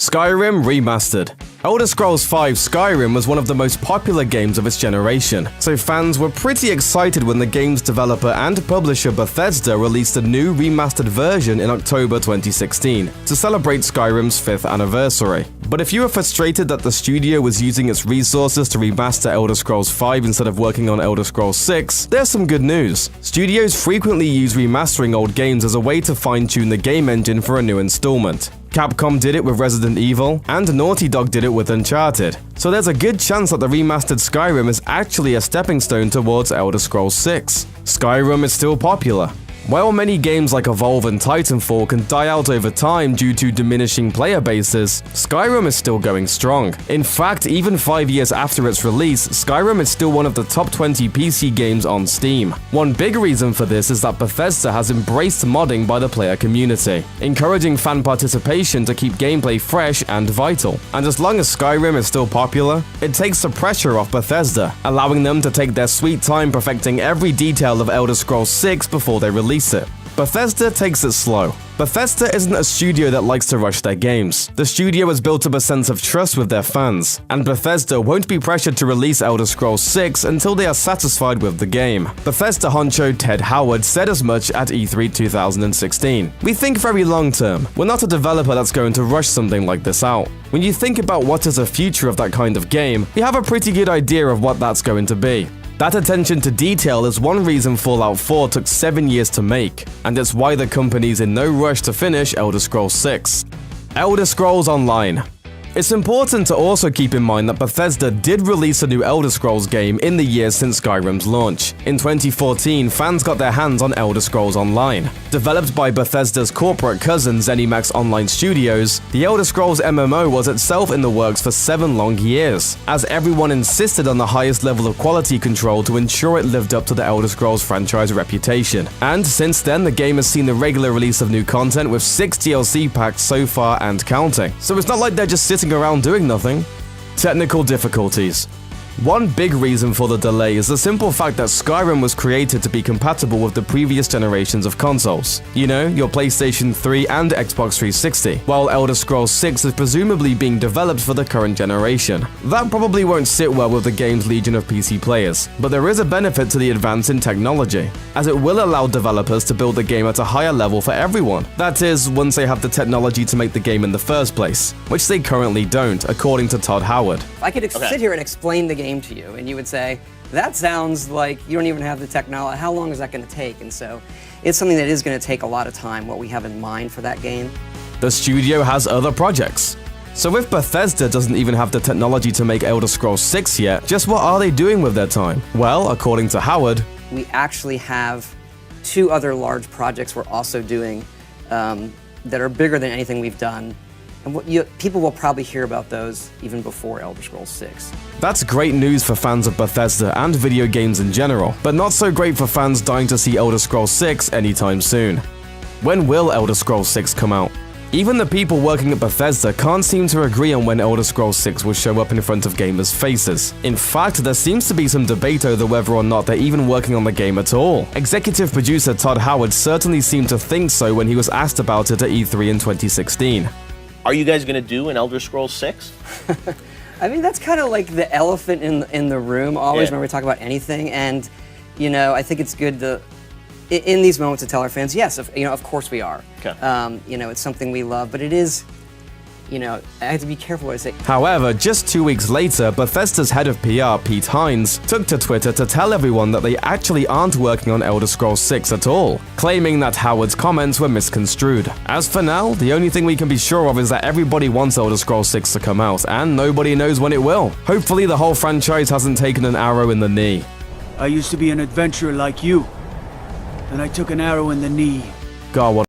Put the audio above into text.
Skyrim Remastered. Elder Scrolls V Skyrim was one of the most popular games of its generation, so fans were pretty excited when the game's developer and publisher Bethesda released a new remastered version in October 2016 to celebrate Skyrim's 5th anniversary. But if you were frustrated that the studio was using its resources to remaster Elder Scrolls V instead of working on Elder Scrolls VI, there's some good news. Studios frequently use remastering old games as a way to fine-tune the game engine for a new installment. Capcom did it with Resident Evil, and Naughty Dog did it with Uncharted. So there's a good chance that the remastered Skyrim is actually a stepping stone towards Elder Scrolls VI. Skyrim is still popular. While many games like Evolve and Titanfall can die out over time due to diminishing player bases, Skyrim is still going strong. In fact, even 5 years after its release, Skyrim is still one of the top 20 PC games on Steam. One big reason for this is that Bethesda has embraced modding by the player community, encouraging fan participation to keep gameplay fresh and vital. And as long as Skyrim is still popular, it takes the pressure off Bethesda, allowing them to take their sweet time perfecting every detail of Elder Scrolls VI before they release it. Bethesda takes it slow. Bethesda isn't a studio that likes to rush their games. The studio has built up a sense of trust with their fans, and Bethesda won't be pressured to release Elder Scrolls VI until they are satisfied with the game. Bethesda honcho Ted Howard said as much at E3 2016. "We think very long term. We're not a developer that's going to rush something like this out. When you think about what is the future of that kind of game, we have a pretty good idea of what that's going to be." That attention to detail is one reason Fallout 4 took 7 years to make, and it's why the company's in no rush to finish Elder Scrolls VI. Elder Scrolls Online. It's important to also keep in mind that Bethesda did release a new Elder Scrolls game in the years since Skyrim's launch. In 2014, fans got their hands on Elder Scrolls Online. Developed by Bethesda's corporate cousin ZeniMax Online Studios, the Elder Scrolls MMO was itself in the works for 7 long years, as everyone insisted on the highest level of quality control to ensure it lived up to the Elder Scrolls franchise reputation. And since then, the game has seen the regular release of new content with 6 DLC packs so far and counting. So it's not like they're just sitting around doing nothing. Technical difficulties. One big reason for the delay is the simple fact that Skyrim was created to be compatible with the previous generations of consoles. You know, your PlayStation 3 and Xbox 360, while Elder Scrolls VI is presumably being developed for the current generation. That probably won't sit well with the game's legion of PC players, but there is a benefit to the advance in technology, as it will allow developers to build the game at a higher level for everyone. That is, once they have the technology to make the game in the first place, which they currently don't, according to Todd Howard. I could sit here and explain the game to you, and you would say, that sounds like you don't even have the technology. How long is that going to take? And so it's something that is going to take a lot of time, what we have in mind for that game. The studio has other projects. So if Bethesda doesn't even have the technology to make Elder Scrolls VI yet, just what are they doing with their time? Well, according to Howard, we actually have 2 other large projects we're also doing that are bigger than anything we've done. And people will probably hear about those even before Elder Scrolls VI. That's great news for fans of Bethesda and video games in general, but not so great for fans dying to see Elder Scrolls VI anytime soon. When will Elder Scrolls VI come out? Even the people working at Bethesda can't seem to agree on when Elder Scrolls VI will show up in front of gamers' faces. In fact, there seems to be some debate over whether or not they're even working on the game at all. Executive producer Todd Howard certainly seemed to think so when he was asked about it at E3 in 2016. Are you guys going to do an Elder Scrolls 6? I mean, that's kind of like the elephant in the room always when we talk about anything. And, you know, I think it's good to, in these moments, to tell our fans, yes, of course we are. Okay. You know, it's something we love, but it is, you know, I have to be careful what I say. However, just 2 weeks later, Bethesda's head of PR, Pete Hines, took to Twitter to tell everyone that they actually aren't working on Elder Scrolls VI at all, claiming that Howard's comments were misconstrued. As for now, the only thing we can be sure of is that everybody wants Elder Scrolls VI to come out, and nobody knows when it will. Hopefully the whole franchise hasn't taken an arrow in the knee. I used to be an adventurer like you, and I took an arrow in the knee. God, what